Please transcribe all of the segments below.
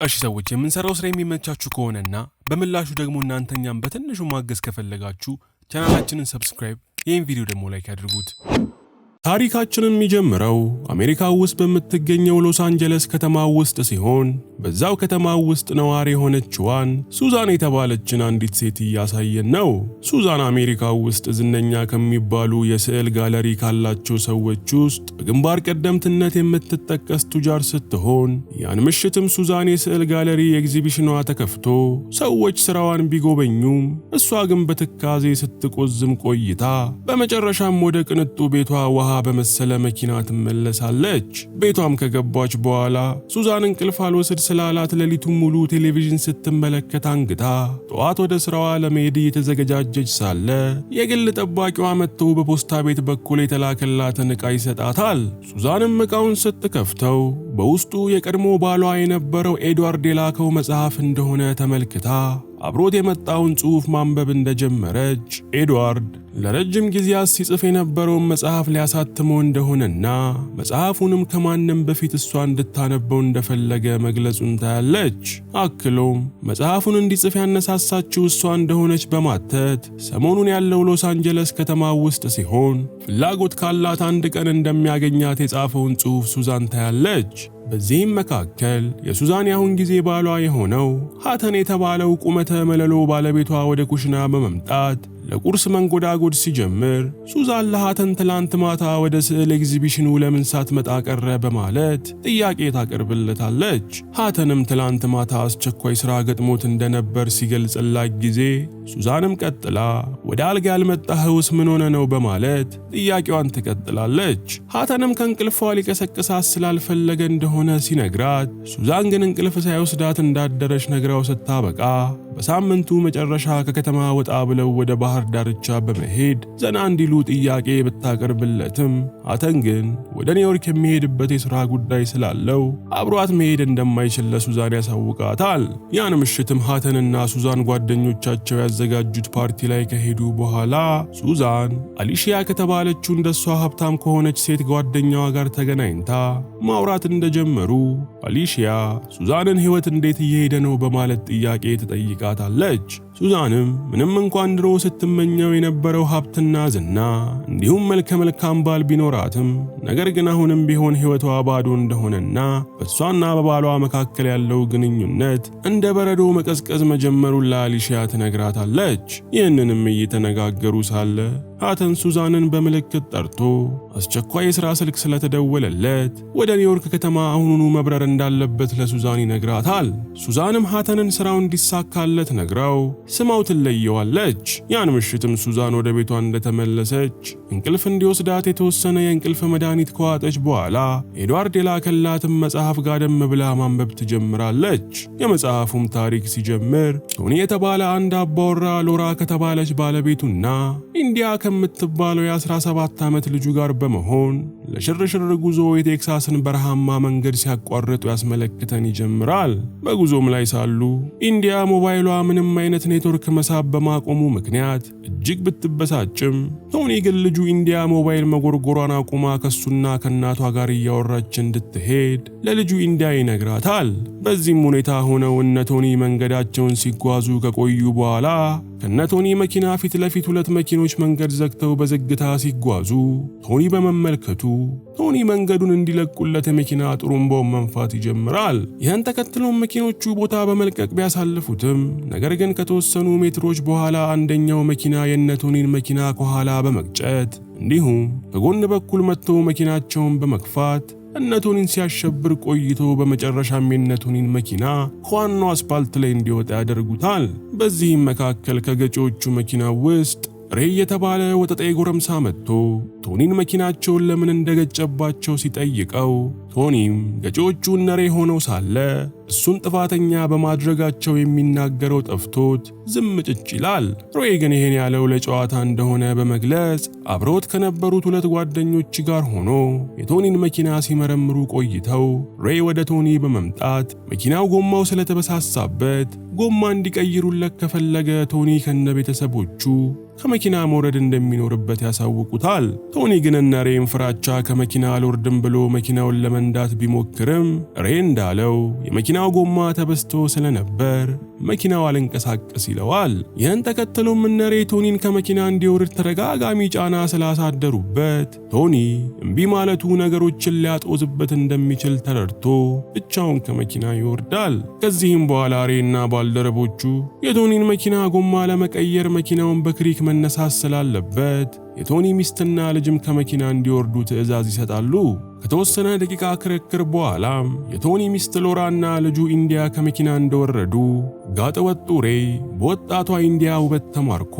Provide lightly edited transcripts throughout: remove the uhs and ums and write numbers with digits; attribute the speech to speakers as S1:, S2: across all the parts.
S1: እሺ ሰዎች የምንሰራው ስራ የሚመቻችሁ ከሆነና በምላሹ ደግሞ እናንተኛም በትንሹ ማገዝ ከፈለጋችሁ ቻናላችንን ሰብስክራይብ፣ ይህን ቪዲዮ ደግሞ ላይክ ያድርጉት። ታሪካችንን የሚጀምረው አሜሪካ ውስጥ በምትገኘው ሎስ አንጀለስ ከተማ ውስጥ ሲሆን በዛው ከተማ ውስጥ ነዋሪ የሆነችዋን ሱዛን የተባለችን አንዲት ሴት እያሳየን ነው። ሱዛን አሜሪካ ውስጥ ዝነኛ ከሚባሉ የስዕል ጋለሪ ካላቸው ሰዎች ውስጥ በግንባር ቀደምትነት የምትጠቀስ ቱጃር ስትሆን ያን ምሽትም ሱዛን የስዕል ጋለሪ ኤግዚቢሽኗ ተከፍቶ ሰዎች ስራዋን ቢጎበኙም እሷ ግን በትካዜ ስትቆዝም ቆይታ በመጨረሻም ወደ ቅንጡ ቤቷ ውሃ በመሰለ መኪና ትመለሳለች። ቤቷም ከገባች በኋላ ሱዛን እንቅልፍ አልወስድ ስላላት ሌሊቱን ሙሉ ቴሌቪዥን ስትመለከት አንግታ ጠዋት ወደ ስራዋ ለመሄድ እየተዘገጃጀች ሳለ የግል ጠባቂዋ መጥቶ በፖስታ ቤት በኩል የተላከላትን ዕቃ ይሰጣታል። ሱዛንም ዕቃውን ስትከፍተው በውስጡ የቀድሞ ባሏ የነበረው ኤድዋርድ የላከው መጽሐፍ እንደሆነ ተመልክታ አብሮት የመጣውን ጽሑፍ ማንበብ እንደጀመረች ኤድዋርድ ለረጅም ጊዜያት ሲጽፍ የነበረውን መጽሐፍ ሊያሳትመው እንደሆነና መጽሐፉንም ከማንም በፊት እሷ እንድታነበው እንደፈለገ መግለጹን ታያለች። አክሎም መጽሐፉን እንዲጽፍ ያነሳሳችው እሷ እንደሆነች በማተት ሰሞኑን ያለው ሎስ አንጀለስ ከተማ ውስጥ ሲሆን ፍላጎት ካላት አንድ ቀን እንደሚያገኛት የጻፈውን ጽሑፍ ሱዛን ታያለች። በዚህም መካከል የሱዛን ያሁን ጊዜ ባሏ የሆነው ሃተን የተባለው ቁመተ መለሎ ባለቤቷ ወደ ኩሽና በመምጣት ለቁርስ መንጎዳጎድ ሲጀምር ሱዛን ለሃተን ትላንት ማታ ወደ ስዕል ኤግዚቢሽኑ ለምን ሳትመጣ ቀረ በማለት ጥያቄ ታቀርብለታለች። ሃተንም ትላንት ማታ አስቸኳይ ሥራ ገጥሞት እንደነበር ሲገልጽላት ጊዜ ሱዛንም ቀጥላ ወደ አልጋ ያልመጣኸውስ ምን ሆነ ነው በማለት ጥያቄዋን ትቀጥላለች። ሃተንም ከእንቅልፏ ሊቀሰቅሳት ስላልፈለገ እንደሆነ ሲነግራት ሱዛን ግን እንቅልፍ ሳይወስዳት እንዳደረች ነግራው ስታበቃ በሳምንቱ መጨረሻ ከከተማ ወጣ ብለው ወደ ባህር ዳርቻ በመሄድ ዘና እንዲሉ ጥያቄ ብታቀርብለትም ሃተን ግን ወደ ኒውዮርክ የሚሄድበት የሥራ ጉዳይ ስላለው አብሯት መሄድ እንደማይችል ለሱዛን ያሳውቃታል። ያን ምሽትም ሃተንና ሱዛን ጓደኞቻቸው ያዘጋጁት ፓርቲ ላይ ከሄዱ በኋላ ሱዛን አሊሺያ ከተባለችው እንደሷ ሀብታም ከሆነች ሴት ጓደኛዋ ጋር ተገናኝታ ማውራት እንደጀመሩ አሊሺያ ሱዛንን ሕይወት እንዴት እየሄደ ነው በማለት ጥያቄ ትጠይቃታለች። ሱዛንም ምንም እንኳን ድሮ ስትመኘው የነበረው ሀብትና ዝና እንዲሁም መልከ መልካም ባል ቢኖራትም ነገር ግን አሁንም ቢሆን ሕይወቷ ባዶ እንደሆነና በሷና በባሏ መካከል ያለው ግንኙነት እንደ በረዶ መቀዝቀዝ መጀመሩን ለአሊሺያ ትነግራታለች። ይህንንም እየተነጋገሩ ሳለ ሃተን ሱዛንን በምልክት ጠርቶ አስቸኳይ የሥራ ስልክ ስለተደወለለት ወደ ኒውዮርክ ከተማ አሁኑኑ መብረር እንዳለበት ለሱዛን ይነግራታል። ሱዛንም ሃተንን ሥራው እንዲሳካለት ነግራው ስማው ትለየዋለች። ያን ምሽትም ሱዛን ወደ ቤቷ እንደተመለሰች እንቅልፍ እንዲወስዳት የተወሰነ የእንቅልፍ መድኃኒት ከዋጠች በኋላ ኤድዋርድ የላከላትን መጽሐፍ ጋደም ብላ ማንበብ ትጀምራለች። የመጽሐፉም ታሪክ ሲጀምር ቶኒ የተባለ አንድ አባወራ ሎራ ከተባለች ባለቤቱና ኢንዲያ ከምትባለው የ17 ዓመት ልጁ ጋር በመሆን ለሽርሽር ጉዞ የቴክሳስን በረሃማ መንገድ ሲያቋርጡ ያስመለክተን ይጀምራል። በጉዞም ላይ ሳሉ ኢንዲያ ሞባይሏ ምንም አይነት ኔትወርክ መሳብ በማቆሙ ምክንያት እጅግ ብትበሳጭም ቶኒ ግን ልጁ ኢንዲያ ሞባይል መጎርጎሯን አቁማ ከሱና ከእናቷ ጋር እያወራች እንድትሄድ ለልጁ ኢንዲያ ይነግራታል። በዚህም ሁኔታ ሆነው እነ ቶኒ መንገዳቸውን ሲጓዙ ከቆዩ በኋላ ከነቶኒ መኪና ፊት ለፊት ሁለት መኪኖች መንገድ ዘግተው በዝግታ ሲጓዙ ቶኒ በመመልከቱ ቶኒ መንገዱን እንዲለቁለት የመኪና ጥሩምባውን መንፋት ይጀምራል። ይህን ተከትሎም መኪኖቹ ቦታ በመልቀቅ ቢያሳልፉትም ነገር ግን ከተወሰኑ ሜትሮች በኋላ አንደኛው መኪና የነቶኒን መኪና ከኋላ በመግጨት እንዲሁም ከጎን በኩል መጥተው መኪናቸውን በመግፋት እነቶኒን ሲያሸብር ቆይቶ በመጨረሻም የነቶኒን መኪና ከዋናው አስፓልት ላይ እንዲወጣ ያደርጉታል። በዚህም መካከል ከገጪዎቹ መኪና ውስጥ ሬይ የተባለ ወጠጤ ጎረምሳ መጥቶ ቶኒን መኪናቸውን ለምን እንደገጨባቸው ሲጠይቀው ቶኒም ገጪዎቹ እነ ሬይ ሆነው ሳለ እሱን ጥፋተኛ በማድረጋቸው የሚናገረው ጠፍቶት ዝም ጭጭ ይላል። ሬይ ግን ይሄን ያለው ለጨዋታ እንደሆነ በመግለጽ አብረውት ከነበሩት ሁለት ጓደኞች ጋር ሆኖ የቶኒን መኪና ሲመረምሩ ቆይተው ሬይ ወደ ቶኒ በመምጣት መኪናው ጎማው ስለተበሳሳበት ጎማ እንዲቀይሩለት ከፈለገ ቶኒ ከነ ቤተሰቦቹ ከመኪና መውረድ እንደሚኖርበት ያሳውቁታል። ቶኒ ግን እነ ሬይን ፍራቻ ከመኪና አልወርድም ብሎ መኪናውን ለመንዳት ቢሞክርም ሬይ እንዳለው የመኪና የመኪናው ጎማ ተበስቶ ስለነበር መኪናው አልንቀሳቀስ ይለዋል። ይህን ተከትሎም እነ ሬይ ቶኒን ከመኪና እንዲወርድ ተደጋጋሚ ጫና ስላሳደሩበት ቶኒ እምቢ ማለቱ ነገሮችን ሊያጦዝበት እንደሚችል ተረድቶ ብቻውን ከመኪና ይወርዳል። ከዚህም በኋላ ሬይና ባልደረቦቹ የቶኒን መኪና ጎማ ለመቀየር መኪናውን በክሪክ መነሳት ስላለበት የቶኒ ሚስትና ልጅም ከመኪና እንዲወርዱ ትዕዛዝ ይሰጣሉ። ከተወሰነ ደቂቃ ክርክር በኋላም የቶኒ ሚስት ሎራና ልጁ ኢንዲያ ከመኪና እንደወረዱ ጋጠወጡ ሬይ በወጣቷ ኢንዲያ ውበት ተማርኮ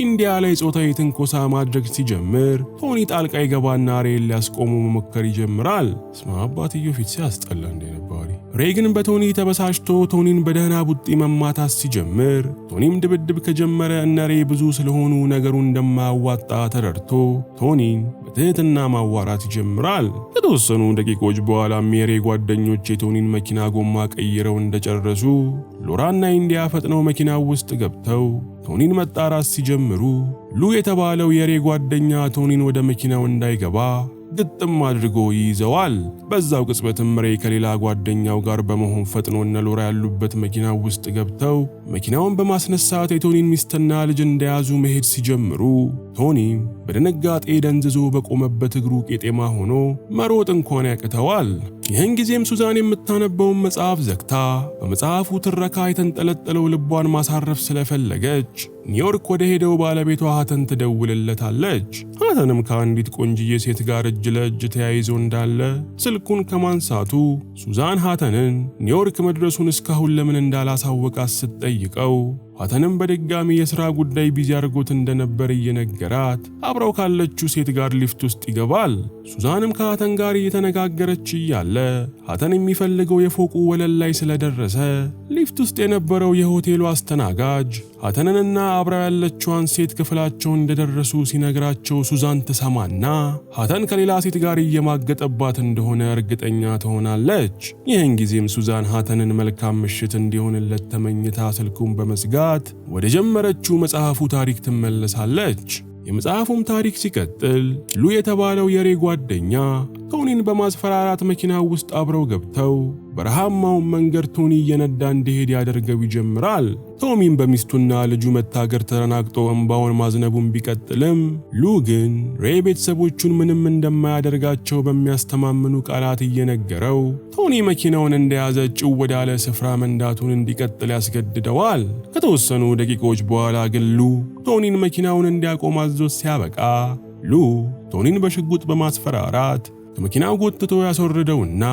S1: ኢንዲያ ላይ ጾታዊ ትንኮሳ ማድረግ ሲጀምር ቶኒ ጣልቃ ይገባና ሬይን ሊያስቆሙ መሞከር ይጀምራል። ስማ አባትየው ፊት ሲያስጠላ እንደነበረ ሬይ ግን በቶኒ ተበሳጭቶ ቶኒን በደህና ቡጢ መማታት ሲጀምር ቶኒም ድብድብ ከጀመረ እነ ሬይ ብዙ ስለሆኑ ነገሩ እንደማያዋጣ ተረድቶ ቶኒን በትህትና ማዋራት ይጀምራል። ከተወሰኑ ደቂቆች በኋላም የሬይ ጓደኞች የቶኒን መኪና ጎማ ቀይረው እንደጨረሱ ሎራና ኢንዲያ ፈጥነው መኪናው ውስጥ ገብተው ቶኒን መጣራት ሲጀምሩ ሉ የተባለው የሬይ ጓደኛ ቶኒን ወደ መኪናው እንዳይገባ ግጥም አድርጎ ይይዘዋል። በዛው ቅጽበትም ሬይ ከሌላ ጓደኛው ጋር በመሆን ፈጥኖ እነ ሎራ ያሉበት መኪናው ውስጥ ገብተው መኪናውን በማስነሳት የቶኒን ሚስትና ልጅ እንደያዙ መሄድ ሲጀምሩ ቶኒም በድንጋጤ ደንዝዞ በቆመበት እግሩ ቄጤማ ሆኖ መሮጥ እንኳን ያቅተዋል። ይህን ጊዜም ሱዛን የምታነበውን መጽሐፍ ዘግታ በመጽሐፉ ትረካ የተንጠለጠለው ልቧን ማሳረፍ ስለፈለገች ኒውዮርክ ወደ ሄደው ባለቤቷ ሀተን ትደውልለታለች። ሀተንም ከአንዲት ቆንጅዬ ሴት ጋር እጅ ለእጅ ተያይዞ እንዳለ ስልኩን ከማንሳቱ ሱዛን ሀተንን ኒውዮርክ መድረሱን እስካሁን ለምን እንዳላሳወቃት ስትጠይቀው ሀተንም በድጋሚ የሥራ ጉዳይ ቢዚ አድርጎት እንደነበር እየነገራት አብረው ካለችው ሴት ጋር ሊፍት ውስጥ ይገባል። ሱዛንም ከሀተን ጋር እየተነጋገረች እያለ ሀተን የሚፈልገው የፎቁ ወለል ላይ ስለደረሰ ሊፍት ውስጥ የነበረው የሆቴሉ አስተናጋጅ ሀተንንና አብረው ያለችዋን ሴት ክፍላቸውን እንደደረሱ ሲነግራቸው ሱዛን ትሰማና ሀተን ከሌላ ሴት ጋር እየማገጠባት እንደሆነ እርግጠኛ ትሆናለች። ይህን ጊዜም ሱዛን ሀተንን መልካም ምሽት እንዲሆንለት ተመኝታ ስልኩን በመዝጋት ወደ ጀመረችው መጽሐፉ ታሪክ ትመለሳለች። የመጽሐፉም ታሪክ ሲቀጥል ሉ የተባለው የሬይ ጓደኛ ቶኒን በማስፈራራት መኪናው ውስጥ አብረው ገብተው በረሃማውን መንገድ ቶኒ እየነዳ እንዲሄድ ያደርገው ይጀምራል። ቶሚም በሚስቱና ልጁ መታገር ተረናግጦ እንባውን ማዝነቡን ቢቀጥልም ሉ ግን ሬይ ቤተሰቦቹን ምንም እንደማያደርጋቸው በሚያስተማምኑ ቃላት እየነገረው ቶኒ መኪናውን እንደያዘ ጭው ወዳለ ስፍራ መንዳቱን እንዲቀጥል ያስገድደዋል። ከተወሰኑ ደቂቃዎች በኋላ ግን ሉ ቶኒን መኪናውን እንዲያቆም አዞት ሲያበቃ ሉ ቶኒን በሽጉጥ በማስፈራራት ከመኪናው ጎትቶ ያስወርደውና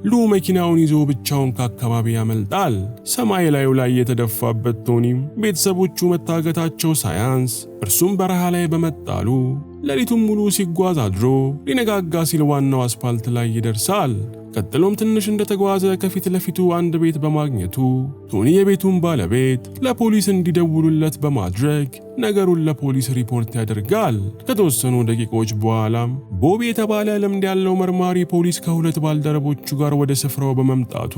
S1: ሉ መኪናውን ይዞ ብቻውን ከአካባቢ ያመልጣል። ሰማይ ላይ የተደፋበት ቶኒም ቤተሰቦቹ መታገታቸው ሳያንስ እርሱም በረሃ ላይ በመጣሉ ሌሊቱን ሙሉ ሲጓዝ አድሮ ሊነጋጋ ሲል ዋናው አስፓልት ላይ ይደርሳል። ቀጥሎም ትንሽ እንደተጓዘ ከፊት ለፊቱ አንድ ቤት በማግኘቱ ቶኒ የቤቱን ባለቤት ለፖሊስ እንዲደውሉለት በማድረግ ነገሩን ለፖሊስ ሪፖርት ያደርጋል። ከተወሰኑ ደቂቃዎች በኋላም ቦቢ የተባለ ልምድ ያለው መርማሪ ፖሊስ ከሁለት ባልደረቦቹ ጋር ወደ ስፍራው በመምጣቱ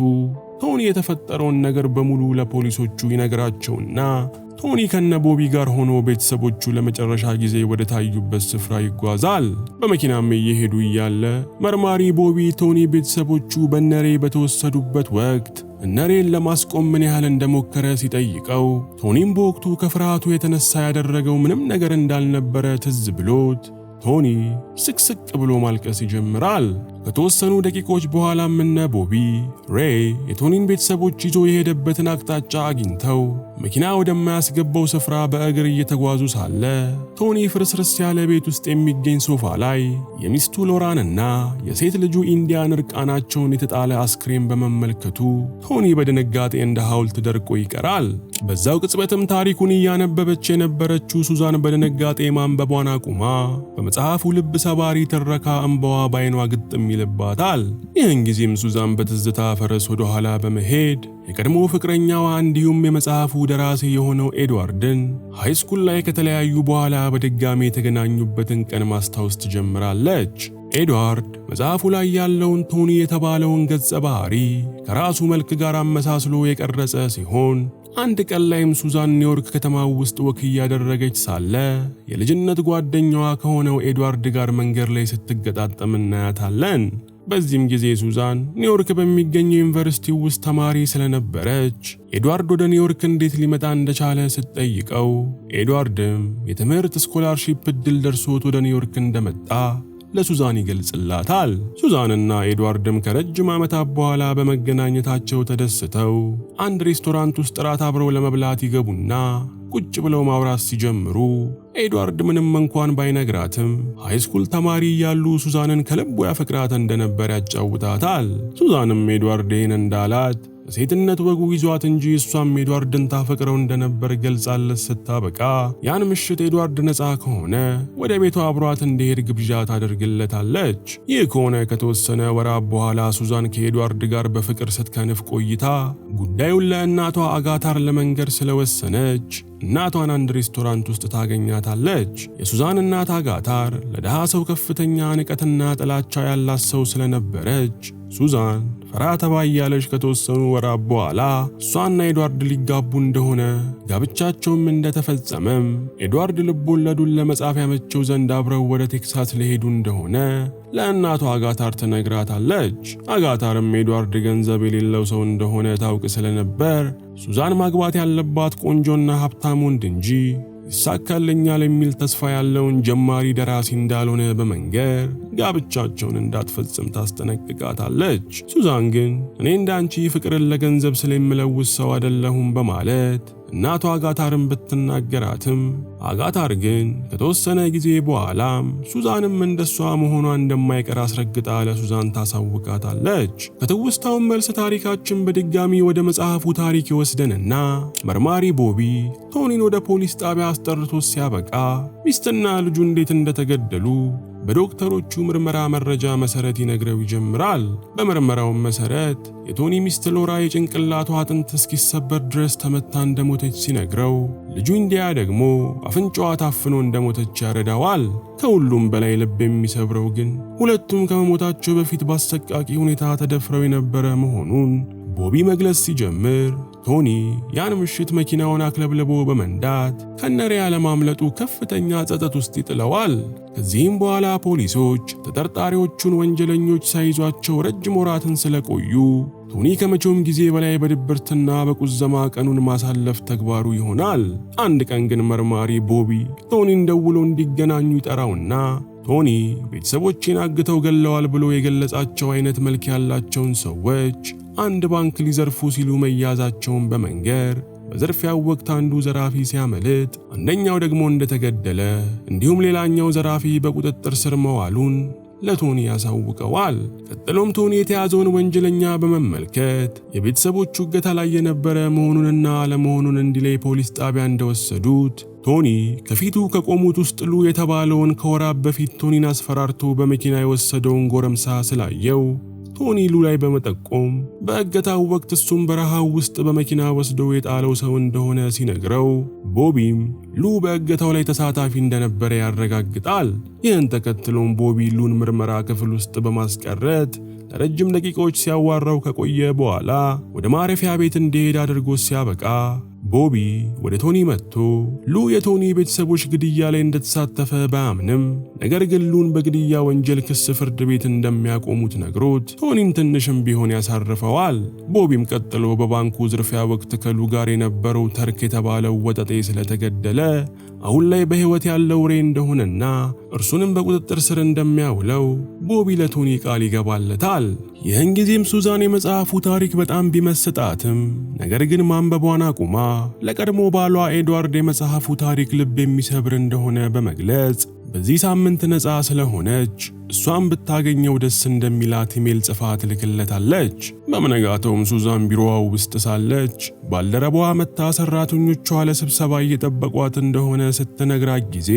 S1: ቶኒ የተፈጠረውን ነገር በሙሉ ለፖሊሶቹ ይነግራቸውና ቶኒ ከነ ቦቢ ጋር ሆኖ ቤተሰቦቹ ለመጨረሻ ጊዜ ወደ ታዩበት ስፍራ ይጓዛል። በመኪናም እየሄዱ እያለ መርማሪ ቦቢ ቶኒ ቤተሰቦቹ በነሬይ በተወሰዱበት ወቅት እነሬን ለማስቆም ምን ያህል እንደሞከረ ሲጠይቀው ቶኒም በወቅቱ ከፍርሃቱ የተነሳ ያደረገው ምንም ነገር እንዳልነበረ ትዝ ብሎት ቶኒ ስቅስቅ ብሎ ማልቀስ ይጀምራል። ከተወሰኑ ደቂቆች በኋላም እነ ቦቢ ሬይ የቶኒን ቤተሰቦች ይዞ የሄደበትን አቅጣጫ አግኝተው መኪና ወደማያስገባው ስፍራ በእግር እየተጓዙ ሳለ ቶኒ ፍርስርስ ያለ ቤት ውስጥ የሚገኝ ሶፋ ላይ የሚስቱ ሎራንና የሴት ልጁ ኢንዲያን እርቃናቸውን የተጣለ አስክሬን በመመልከቱ ቶኒ በድንጋጤ እንደ ሐውልት ደርቆ ይቀራል። በዛው ቅጽበትም ታሪኩን እያነበበች የነበረችው ሱዛን በድንጋጤ ማንበቧን አቁማ በመጽሐፉ ልብ ሰባሪ ትረካ እንባዋ ባይኗ ግጥም ይልባታል። ይህን ጊዜም ሱዛን በትዝታ ፈረስ ወደ ኋላ በመሄድ የቀድሞ ፍቅረኛዋ እንዲሁም የመጽሐፉ ደራሲ የሆነው ኤድዋርድን ሃይስኩል ላይ ከተለያዩ በኋላ በድጋሚ የተገናኙበትን ቀን ማስታወስ ትጀምራለች። ኤድዋርድ መጽሐፉ ላይ ያለውን ቶኒ የተባለውን ገጸ ባህሪ ከራሱ መልክ ጋር አመሳስሎ የቀረጸ ሲሆን አንድ ቀን ላይም ሱዛን ኒውዮርክ ከተማው ውስጥ ወክ እያደረገች ሳለ የልጅነት ጓደኛዋ ከሆነው ኤድዋርድ ጋር መንገድ ላይ ስትገጣጠም እናያታለን። በዚህም ጊዜ ሱዛን ኒውዮርክ በሚገኘው ዩኒቨርሲቲ ውስጥ ተማሪ ስለነበረች ኤድዋርድ ወደ ኒውዮርክ እንዴት ሊመጣ እንደቻለ ስትጠይቀው ኤድዋርድም የትምህርት ስኮላርሺፕ እድል ደርሶት ወደ ኒውዮርክ እንደመጣ ለሱዛን ይገልጽላታል። ሱዛንና ኤድዋርድም ከረጅም ዓመታት በኋላ በመገናኘታቸው ተደስተው አንድ ሬስቶራንት ውስጥ ራት አብረው ለመብላት ይገቡና ቁጭ ብለው ማውራት ሲጀምሩ ኤድዋርድ ምንም እንኳን ባይነግራትም ሃይስኩል ተማሪ ያሉ ሱዛንን ከልቡ ያፈቅራት እንደነበር ያጫውታታል። ሱዛንም ኤድዋርድ ይህን እንዳላት ሴትነት ወጉ ይዟት እንጂ እሷም ኤድዋርድን ታፈቅረው እንደነበር ገልጻለት ስታበቃ ያን ምሽት ኤድዋርድ ነፃ ከሆነ ወደ ቤቷ አብሯት እንዲሄድ ግብዣ ታደርግለታለች። ይህ ከሆነ ከተወሰነ ወራት በኋላ ሱዛን ከኤድዋርድ ጋር በፍቅር ስትከንፍ ቆይታ ጉዳዩን ለእናቷ አጋታር ለመንገር ስለወሰነች እናቷን አንድ ሬስቶራንት ውስጥ ታገኛታለች። የሱዛን እናት አጋታር ለደሃ ሰው ከፍተኛ ንቀትና ጥላቻ ያላት ሰው ስለነበረች ሱዛን ፈራ ተባ እያለች ከተወሰኑ ወራት በኋላ እሷና ኤድዋርድ ሊጋቡ እንደሆነ ጋብቻቸውም እንደተፈጸመም ኤድዋርድ ልቦለዱን ለመጻፍ ያመቸው ዘንድ አብረው ወደ ቴክሳስ ሊሄዱ እንደሆነ ለእናቷ አጋታር ትነግራታለች። አጋታርም ኤድዋርድ ገንዘብ የሌለው ሰው እንደሆነ ታውቅ ስለነበር ሱዛን ማግባት ያለባት ቆንጆና ሀብታም ወንድ እንጂ ይሳካልኛል የሚል ተስፋ ያለውን ጀማሪ ደራሲ እንዳልሆነ በመንገር ጋብቻቸውን እንዳትፈጽም ታስጠነቅቃታለች። ሱዛን ግን እኔ እንዳንቺ ፍቅርን ለገንዘብ ስለምለውስ ሰው አይደለሁም በማለት እናቷ አጋታርን ብትናገራትም አጋታር ግን ከተወሰነ ጊዜ በኋላም ሱዛንም እንደሷ መሆኗ እንደማይቀር አስረግጣ ለሱዛን ታሳውቃታለች። ከትውስታው መልስ ታሪካችን በድጋሚ ወደ መጽሐፉ ታሪክ ይወስደንና መርማሪ ቦቢ ቶኒን ወደ ፖሊስ ጣቢያ አስጠርቶ ሲያበቃ ሚስትና ልጁ እንዴት እንደተገደሉ በዶክተሮቹ ምርመራ መረጃ መሰረት ይነግረው ይጀምራል። በምርመራው መሰረት የቶኒ ሚስት ሎራ የጭንቅላቷ አጥንት እስኪሰበር ድረስ ተመታ እንደሞተች ሲነግረው፣ ልጁ ኢንዲያ ደግሞ አፍንጫዋ ታፍኖ እንደሞተች ያረዳዋል። ከሁሉም በላይ ልብ የሚሰብረው ግን ሁለቱም ከመሞታቸው በፊት በአሰቃቂ ሁኔታ ተደፍረው የነበረ መሆኑን ቦቢ መግለጽ ሲጀምር ቶኒ ያን ምሽት መኪናውን አክለብልቦ በመንዳት ከነሪያ ለማምለጡ ከፍተኛ ጸጸት ውስጥ ይጥለዋል። ከዚህም በኋላ ፖሊሶች ተጠርጣሪዎቹን ወንጀለኞች ሳይዟቸው ረጅም ወራትን ስለቆዩ ቶኒ ከመቼውም ጊዜ በላይ በድብርትና በቁዘማ ቀኑን ማሳለፍ ተግባሩ ይሆናል። አንድ ቀን ግን መርማሪ ቦቢ ቶኒን ደውሎ እንዲገናኙ ይጠራውና ቶኒ ቤተሰቦቼን አግተው ገለዋል ብሎ የገለጻቸው አይነት መልክ ያላቸውን ሰዎች አንድ ባንክ ሊዘርፉ ሲሉ መያዛቸውን በመንገር በዘርፊያው ወቅት አንዱ ዘራፊ ሲያመልጥ አንደኛው ደግሞ እንደተገደለ እንዲሁም ሌላኛው ዘራፊ በቁጥጥር ስር መዋሉን ለቶኒ ያሳውቀዋል። ቀጥሎም ቶኒ የተያዘውን ወንጀለኛ በመመልከት የቤተሰቦቹ እገታ ላይ የነበረ መሆኑንና አለመሆኑን እንዲለይ ፖሊስ ጣቢያ እንደወሰዱት ቶኒ ከፊቱ ከቆሙት ውስጥ ሉ የተባለውን ከወራት በፊት ቶኒን አስፈራርቶ በመኪና የወሰደውን ጎረምሳ ስላየው ቶኒ ሉ ላይ በመጠቆም በእገታው ወቅት እሱም በረሃው ውስጥ በመኪና ወስዶ የጣለው ሰው እንደሆነ ሲነግረው ቦቢም ሉ በእገታው ላይ ተሳታፊ እንደነበረ ያረጋግጣል። ይህን ተከትሎም ቦቢ ሉን ምርመራ ክፍል ውስጥ በማስቀረት ለረጅም ደቂቃዎች ሲያዋራው ከቆየ በኋላ ወደ ማረፊያ ቤት እንዲሄድ አድርጎ ሲያበቃ ቦቢ ወደ ቶኒ መጥቶ ሉ የቶኒ ቤተሰቦች ግድያ ላይ እንደተሳተፈ ባያምንም ነገር ግን ሉን በግድያ ወንጀል ክስ ፍርድ ቤት እንደሚያቆሙት ነግሮት ቶኒን ትንሽም ቢሆን ያሳርፈዋል። ቦቢም ቀጥሎ በባንኩ ዝርፊያ ወቅት ከሉ ጋር የነበረው ተርክ የተባለው ወጠጤ ስለተገደለ አሁን ላይ በሕይወት ያለው ሬ እንደሆነና እርሱንም በቁጥጥር ስር እንደሚያውለው ቦቢ ለቶኒ ቃል ይገባለታል። ይህን ጊዜም ሱዛን የመጽሐፉ ታሪክ በጣም ቢመስጣትም ነገር ግን ማንበቧን አቁማ ለቀድሞ ባሏ ኤድዋርድ የመጽሐፉ ታሪክ ልብ የሚሰብር እንደሆነ በመግለጽ በዚህ ሳምንት ነፃ ስለሆነች እሷን ብታገኘው ደስ እንደሚላት ኢሜል ጽፋ ትልክለታለች። በመነጋታውም ሱዛን ቢሮዋ ውስጥ ሳለች ባልደረባዋ መታ ሰራተኞቿ ለስብሰባ እየጠበቋት እንደሆነ ስትነግራት ጊዜ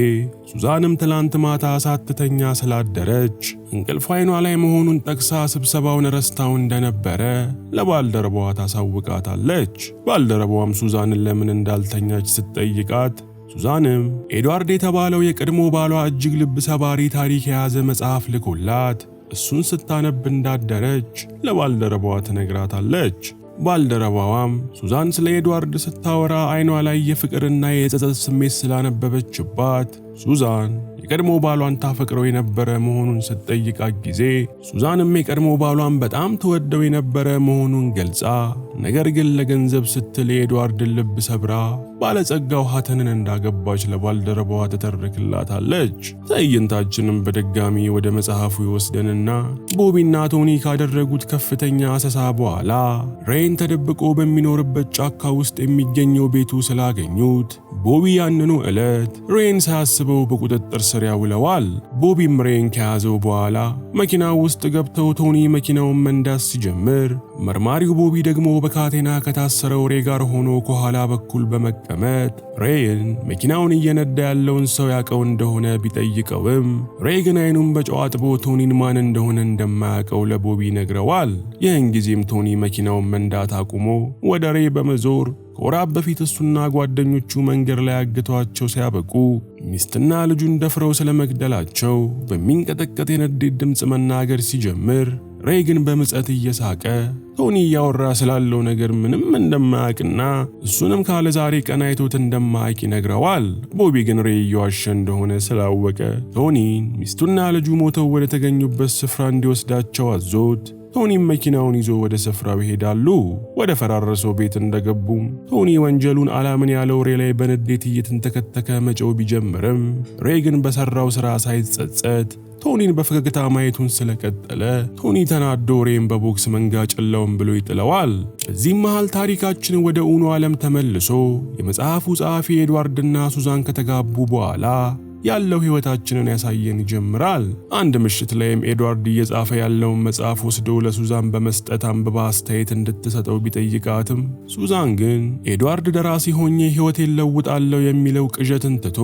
S1: ሱዛንም ትላንት ማታ ሳትተኛ ስላደረች እንቅልፍ አይኗ ላይ መሆኑን ጠቅሳ ስብሰባውን ረስታው እንደነበረ ለባልደረባዋ ታሳውቃታለች። ባልደረባዋም ሱዛንን ለምን እንዳልተኛች ስትጠይቃት ሱዛንም ኤድዋርድ የተባለው የቀድሞ ባሏ እጅግ ልብ ሰባሪ ታሪክ የያዘ መጽሐፍ ልኮላት እሱን ስታነብ እንዳደረች ለባልደረባዋ ትነግራታለች። ባልደረባዋም ሱዛን ስለ ኤድዋርድ ስታወራ አይኗ ላይ የፍቅርና የጸጸት ስሜት ስላነበበችባት ሱዛን የቀድሞ ባሏን ታፈቅረው የነበረ መሆኑን ስትጠይቃት ጊዜ ሱዛንም የቀድሞ ባሏን በጣም ተወደው የነበረ መሆኑን ገልጻ ነገር ግን ለገንዘብ ስትል የኤድዋርድን ልብ ሰብራ ባለጸጋው ሃተንን እንዳገባች ለባልደረባዋ ትተርክላታለች። ትዕይንታችንም በድጋሚ ወደ መጽሐፉ ይወስደንና ቦቢና ቶኒ ካደረጉት ከፍተኛ አሰሳ በኋላ ሬይን ተደብቆ በሚኖርበት ጫካ ውስጥ የሚገኘው ቤቱ ስላገኙት ቦቢ ያንኑ ዕለት ሬይን ሳያስበው በቁጥጥር ስር ያውለዋል። ቦቢም ሬይን ከያዘው በኋላ መኪናው ውስጥ ገብተው ቶኒ መኪናውን መንዳት ሲጀምር መርማሪው ቦቢ ደግሞ በካቴና ከታሰረው ሬይ ጋር ሆኖ ከኋላ በኩል በመቀመጥ ሬይን መኪናውን እየነዳ ያለውን ሰው ያቀው እንደሆነ ቢጠይቀውም ሬይ ግን አይኑን በጨው አጥቦ ቶኒን ማን እንደሆነ እንደማያቀው ለቦቢ ነግረዋል። ይህን ጊዜም ቶኒ መኪናውን መንዳት አቁሞ ወደ ሬይ በመዞር ከወራት በፊት እሱና ጓደኞቹ መንገድ ላይ አግተዋቸው ሲያበቁ ሚስትና ልጁን ደፍረው ስለመግደላቸው በሚንቀጠቀጥ የንዴት ድምፅ መናገር ሲጀምር ሬይ ግን በምጸት እየሳቀ ቶኒ እያወራ ስላለው ነገር ምንም እንደማያውቅና እሱንም ካለ ዛሬ ቀን አይቶት እንደማያውቅ ይነግረዋል። ቦቢ ግን ሬይ እየዋሸ እንደሆነ ስላወቀ ቶኒን ሚስቱና ልጁ ሞተው ወደ ተገኙበት ስፍራ እንዲወስዳቸው አዞት ቶኒም መኪናውን ይዞ ወደ ስፍራው ይሄዳሉ። ወደ ፈራረሰው ቤት እንደገቡም ቶኒ ወንጀሉን አላምን ያለው ሬይ ላይ በንዴት እየተንተከተከ መጮህ ቢጀምርም ሬይ ግን በሰራው ስራ ሳይጸጸት ቶኒን በፈገግታ ማየቱን ስለቀጠለ ቶኒ ተናዶ ሬይን በቦክስ መንጋ ጨላውን ብሎ ይጥለዋል። በዚህም መሃል ታሪካችን ወደ እውኑ ዓለም ተመልሶ የመጽሐፉ ጸሐፊ ኤድዋርድና ሱዛን ከተጋቡ በኋላ ያለው ህይወታችንን ያሳየን ይጀምራል። አንድ ምሽት ላይም ኤድዋርድ እየጻፈ ያለውን መጽሐፍ ወስዶ ለሱዛን በመስጠት አንብባ አስተያየት እንድትሰጠው ቢጠይቃትም ሱዛን ግን ኤድዋርድ ደራሲ ሆኜ ህይወቴን ለውጣለሁ የሚለው ቅዠትን ትቶ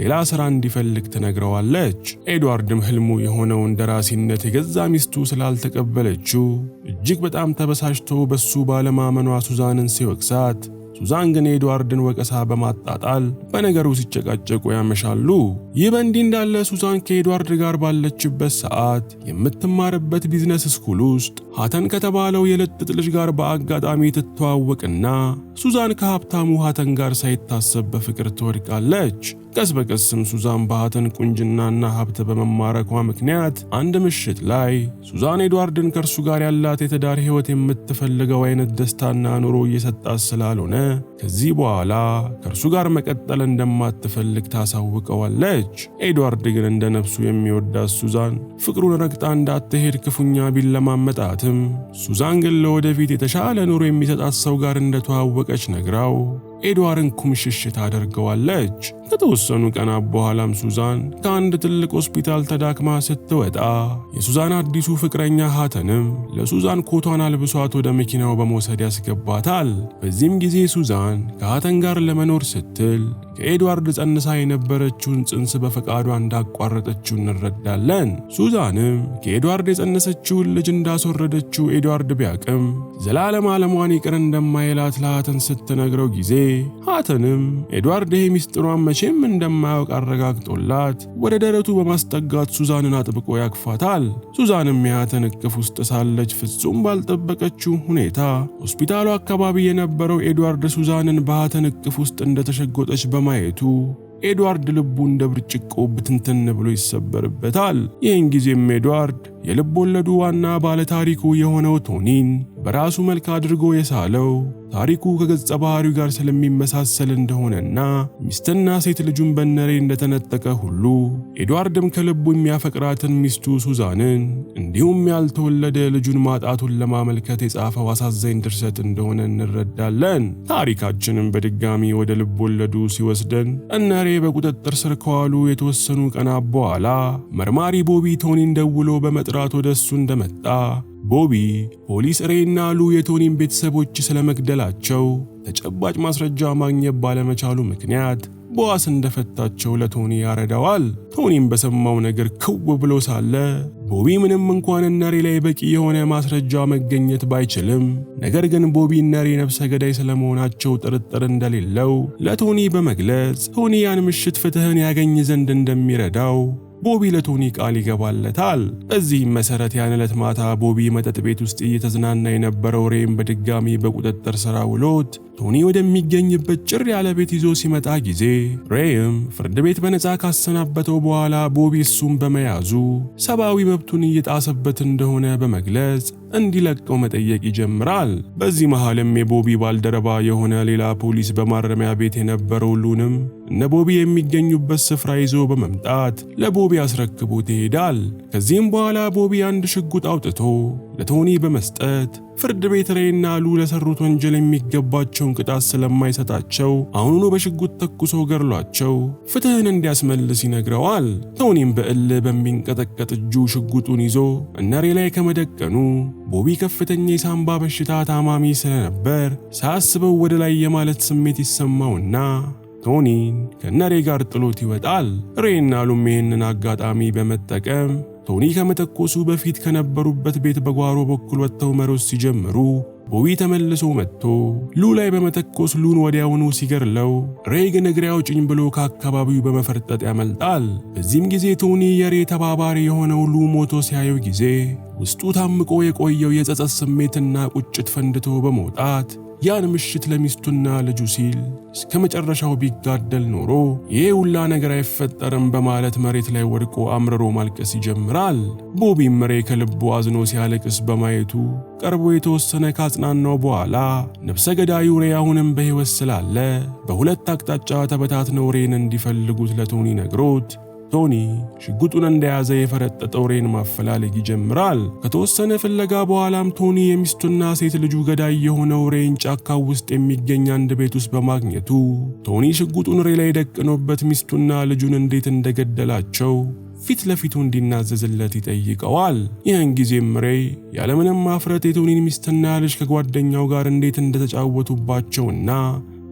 S1: ሌላ ስራ እንዲፈልግ ትነግረዋለች። ኤድዋርድም ህልሙ የሆነውን ደራሲነት የገዛ ሚስቱ ስላልተቀበለችው እጅግ በጣም ተበሳጭቶ በሱ ባለማመኗ ሱዛንን ሲወቅሳት ሱዛን ግን ኤድዋርድን ወቀሳ በማጣጣል በነገሩ ሲጨቃጨቁ ያመሻሉ። ይህ በእንዲህ እንዳለ ሱዛን ከኤድዋርድ ጋር ባለችበት ሰዓት የምትማርበት ቢዝነስ ስኩል ውስጥ ሃተን ከተባለው የልጥጥ ልጅ ጋር በአጋጣሚ ትተዋወቅና ሱዛን ከሀብታሙ ሃተን ጋር ሳይታሰብ በፍቅር ትወድቃለች። ቀስ በቀስም ሱዛን በሃተን ቁንጅናና ሀብት በመማረኳ ምክንያት አንድ ምሽት ላይ ሱዛን ኤድዋርድን ከእርሱ ጋር ያላት የትዳር ህይወት የምትፈልገው አይነት ደስታና ኑሮ እየሰጣት ስላልሆነ ከዚህ በኋላ ከእርሱ ጋር መቀጠል እንደማትፈልግ ታሳውቀዋለች። ኤድዋርድ ግን እንደ ነፍሱ የሚወዳት ሱዛን ፍቅሩን ረግጣ እንዳትሄድ ክፉኛ ቢለማመጣትም ሱዛን ግን ለወደፊት የተሻለ ኑሮ የሚሰጣት ሰው ጋር እንደተዋወቀች ነግራው ኤድዋርድን ኩምሽሽ ታደርገዋለች። ከተወሰኑ ቀናት በኋላም ሱዛን ከአንድ ትልቅ ሆስፒታል ተዳክማ ስትወጣ የሱዛን አዲሱ ፍቅረኛ ሃተንም ለሱዛን ኮቷን አልብሷት ወደ መኪናው በመውሰድ ያስገባታል። በዚህም ጊዜ ሱዛን ከሃተን ጋር ለመኖር ስትል ከኤድዋርድ ጸንሳ የነበረችውን ጽንስ በፈቃዷ እንዳቋረጠችው እንረዳለን። ሱዛንም ከኤድዋርድ የጸነሰችውን ልጅ እንዳስወረደችው ኤድዋርድ ቢያቅም ዘላለም ዓለሟን ይቅር እንደማይላት ለሃተን ስትነግረው ጊዜ ሃተንም ኤድዋርድ ይሄ ሚስጥሯን መቼም እንደማያውቅ አረጋግጦላት ወደ ደረቱ በማስጠጋት ሱዛንን አጥብቆ ያቅፋታል። ሱዛንም የሃተን እቅፍ ውስጥ ሳለች ፍጹም ባልጠበቀችው ሁኔታ ሆስፒታሉ አካባቢ የነበረው ኤድዋርድ ሱዛንን በሃተን እቅፍ ውስጥ እንደተሸጎጠች በማየቱ ኤድዋርድ ልቡ እንደ ብርጭቆ ብትንትን ብሎ ይሰበርበታል። ይህን ጊዜም ኤድዋርድ የልብ ወለዱ ዋና ባለታሪኩ የሆነው ቶኒን በራሱ መልክ አድርጎ የሳለው ታሪኩ ከገጸ ባህሪው ጋር ስለሚመሳሰል እንደሆነና ሚስትና ሴት ልጁን በነሬ እንደተነጠቀ ሁሉ ኤድዋርድም ከልቡ የሚያፈቅራትን ሚስቱ ሱዛንን እንዲሁም ያልተወለደ ልጁን ማጣቱን ለማመልከት የጻፈው አሳዛኝ ድርሰት እንደሆነ እንረዳለን። ታሪካችንም በድጋሚ ወደ ልብ ወለዱ ሲወስደን እነሬ በቁጥጥር ስር ከዋሉ የተወሰኑ ቀናት በኋላ መርማሪ ቦቢ ቶኒን ደውሎ በመጥራት ወደ እሱ እንደመጣ ቦቢ ፖሊስ ሬይና ሉ የቶኒን ቤተሰቦች ስለመግደላቸው ተጨባጭ ማስረጃ ማግኘት ባለመቻሉ ምክንያት በዋስ እንደፈታቸው ለቶኒ ያረዳዋል። ቶኒም በሰማው ነገር ክው ብሎ ሳለ ቦቢ ምንም እንኳን ነሬ ላይ በቂ የሆነ ማስረጃ መገኘት ባይችልም ነገር ግን ቦቢ ነሬ ነፍሰ ገዳይ ስለመሆናቸው ጥርጥር እንደሌለው ለቶኒ በመግለጽ ቶኒ ያን ምሽት ፍትህን ያገኝ ዘንድ እንደሚረዳው ቦቢ ለቶኒ ቃል ይገባለታል። በዚህም መሰረት ያን ዕለት ማታ ቦቢ መጠጥ ቤት ውስጥ እየተዝናና የነበረው ሬይን በድጋሚ በቁጥጥር ስር ውሎት ቶኒ ወደሚገኝበት ጭር ያለ ቤት ይዞ ሲመጣ ጊዜ ሬይም ፍርድ ቤት በነፃ ካሰናበተው በኋላ ቦቢ እሱን በመያዙ ሰብአዊ መብቱን እየጣሰበት እንደሆነ በመግለጽ እንዲለቀው መጠየቅ ይጀምራል። በዚህ መሃልም የቦቢ ባልደረባ የሆነ ሌላ ፖሊስ በማረሚያ ቤት የነበረው ሉንም እነ ቦቢ የሚገኙበት ስፍራ ይዞ በመምጣት ለቦቢ አስረክቦት ይሄዳል። ከዚህም በኋላ ቦቢ አንድ ሽጉጥ አውጥቶ ለቶኒ በመስጠት ፍርድ ቤት ሬይና ሉ ለሰሩት ወንጀል የሚገባቸውን ቅጣት ስለማይሰጣቸው አሁኑኑ በሽጉጥ ተኩሶ ገድሏቸው ፍትህን እንዲያስመልስ ይነግረዋል። ቶኒም በእልህ በሚንቀጠቀጥ እጁ ሽጉጡን ይዞ እነ ሬይ ላይ ከመደቀኑ ቦቢ ከፍተኛ የሳምባ በሽታ ታማሚ ስለነበር ሳያስበው ወደ ላይ የማለት ስሜት ይሰማውና ቶኒን ከነሬይ ጋር ጥሎት ይወጣል። ሬይና ሉም ይህንን አጋጣሚ በመጠቀም ቶኒ ከመተኮሱ በፊት ከነበሩበት ቤት በጓሮ በኩል ወጥተው መሮጥ ሲጀምሩ ቦቢ ተመልሶ መጥቶ ሉ ላይ በመተኮስ ሉን ወዲያውኑ ሲገድለው ሬይ ግን እግሬ አውጭኝ ብሎ ከአካባቢው በመፈርጠጥ ያመልጣል። በዚህም ጊዜ ቶኒ የሬይ ተባባሪ የሆነው ሉ ሞቶ ሲያየው ጊዜ ውስጡ ታምቆ የቆየው የጸጸት ስሜትና ቁጭት ፈንድቶ በመውጣት ያን ምሽት ለሚስቱና ልጁ ሲል እስከ መጨረሻው ቢጋደል ኖሮ ይህ ሁላ ነገር አይፈጠርም በማለት መሬት ላይ ወድቆ አምርሮ ማልቀስ ይጀምራል። ቦቢም ሬይ ከልቡ አዝኖ ሲያለቅስ በማየቱ ቀርቦ የተወሰነ ካጽናናው በኋላ ነፍሰ ገዳዩ ሬይ አሁንም በሕይወት ስላለ በሁለት አቅጣጫ ተበታትነው ሬይን እንዲፈልጉት ለቶኒ ነግሮት ቶኒ ሽጉጡን እንደያዘ የፈረጠጠው ሬይን ማፈላለግ ይጀምራል። ከተወሰነ ፍለጋ በኋላም ቶኒ የሚስቱና ሴት ልጁ ገዳይ የሆነው ሬይን ጫካው ውስጥ የሚገኝ አንድ ቤት ውስጥ በማግኘቱ ቶኒ ሽጉጡን ሬይ ላይ ደቅኖበት ሚስቱና ልጁን እንዴት እንደገደላቸው ፊት ለፊቱ እንዲናዘዝለት ይጠይቀዋል። ይህን ጊዜም ሬይ ያለምንም ማፍረት የቶኒን ሚስትና ልጅ ከጓደኛው ጋር እንዴት እንደተጫወቱባቸውና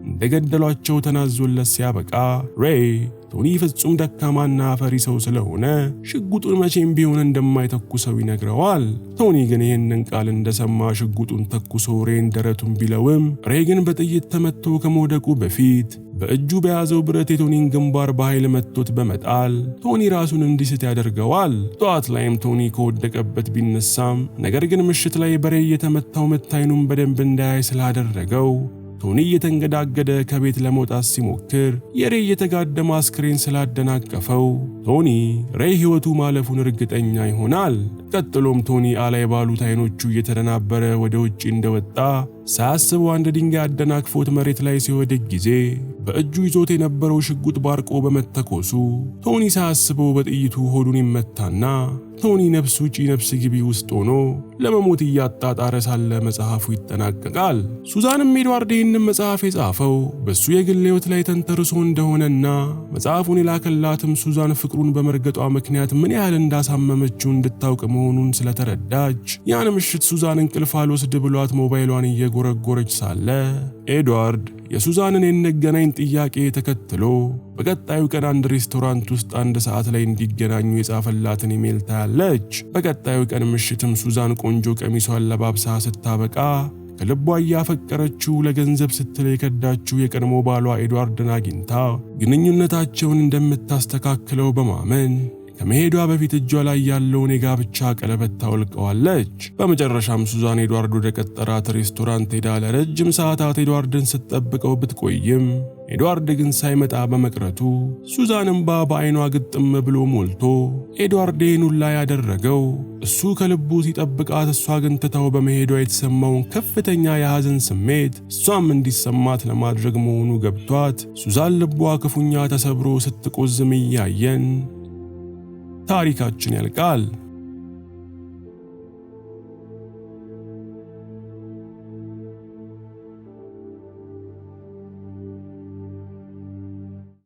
S1: እንደገደሏቸው ተናዞለት ሲያበቃ ሬይ ቶኒ ፍጹም ደካማና ፈሪ ሰው ስለሆነ ሽጉጡን መቼም ቢሆን እንደማይተኩሰው ይነግረዋል። ቶኒ ግን ይህንን ቃል እንደሰማ ሽጉጡን ተኩሶ ሬይን ደረቱን ቢለውም ሬይ ግን በጥይት ተመቶ ከመውደቁ በፊት በእጁ በያዘው ብረት የቶኒን ግንባር በኃይል መቶት በመጣል ቶኒ ራሱን እንዲስት ያደርገዋል። ጠዋት ላይም ቶኒ ከወደቀበት ቢነሳም ነገር ግን ምሽት ላይ በሬይ የተመታው ምት ዓይኑን በደንብ እንዳያይ ስላደረገው ቶኒ እየተንገዳገደ ከቤት ለመውጣት ሲሞክር የሬይ የተጋደመ አስክሬን ስላደናቀፈው ቶኒ ሬይ ሕይወቱ ማለፉን እርግጠኛ ይሆናል። ቀጥሎም ቶኒ አላይ ባሉት ዓይኖቹ እየተደናበረ ወደ ውጪ እንደወጣ ሳያስበው አንድ ድንጋይ አደናቅፎት መሬት ላይ ሲወድቅ ጊዜ በእጁ ይዞት የነበረው ሽጉጥ ባርቆ በመተኮሱ ቶኒ ሳያስበው በጥይቱ ሆዱን ይመታና ቶኒ ነፍስ ውጪ ነፍስ ግቢ ውስጥ ሆኖ ለመሞት እያጣጣረ ሳለ መጽሐፉ ይጠናቀቃል። ሱዛንም ኤድዋርድ ይህንን መጽሐፍ የጻፈው በሱ የግል ሕይወት ላይ ተንተርሶ እንደሆነና መጽሐፉን የላከላትም ሱዛን ፍቅሩን በመርገጧ ምክንያት ምን ያህል እንዳሳመመችው እንድታውቅ መሆኑን ስለተረዳች ያን ምሽት ሱዛን እንቅልፍ አልወስድ ብሏት ሞባይሏን እየጎረጎረች ሳለ ኤድዋርድ የሱዛንን የነገናኝ ጥያቄ ተከትሎ በቀጣዩ ቀን አንድ ሬስቶራንት ውስጥ አንድ ሰዓት ላይ እንዲገናኙ የጻፈላትን ኢሜል ታያለች። በቀጣዩ ቀን ምሽትም ሱዛን ቆንጆ ቀሚሷን ለባብሳ ስታበቃ ከልቧ እያፈቀረችው ለገንዘብ ስትል የከዳችው የቀድሞ ባሏ ኤድዋርድን አግኝታ ግንኙነታቸውን እንደምታስተካክለው በማመን ከመሄዷ በፊት እጇ ላይ ያለውን የጋብቻ ቀለበት ታወልቀዋለች። በመጨረሻም ሱዛን ኤድዋርድ ወደ ቀጠራት ሬስቶራንት ሄዳ ለረጅም ሰዓታት ኤድዋርድን ስትጠብቀው ብትቆይም ኤድዋርድ ግን ሳይመጣ በመቅረቱ ሱዛን እንባ በዓይኗ ግጥም ብሎ ሞልቶ ኤድዋርድ ይህን ሁላ ያደረገው እሱ ከልቡ ሲጠብቃት እሷ ግን ትታው በመሄዷ የተሰማውን ከፍተኛ የሐዘን ስሜት እሷም እንዲሰማት ለማድረግ መሆኑ ገብቷት ሱዛን ልቧ ክፉኛ ተሰብሮ ስትቆዝም እያየን ታሪካችን ያልቃል።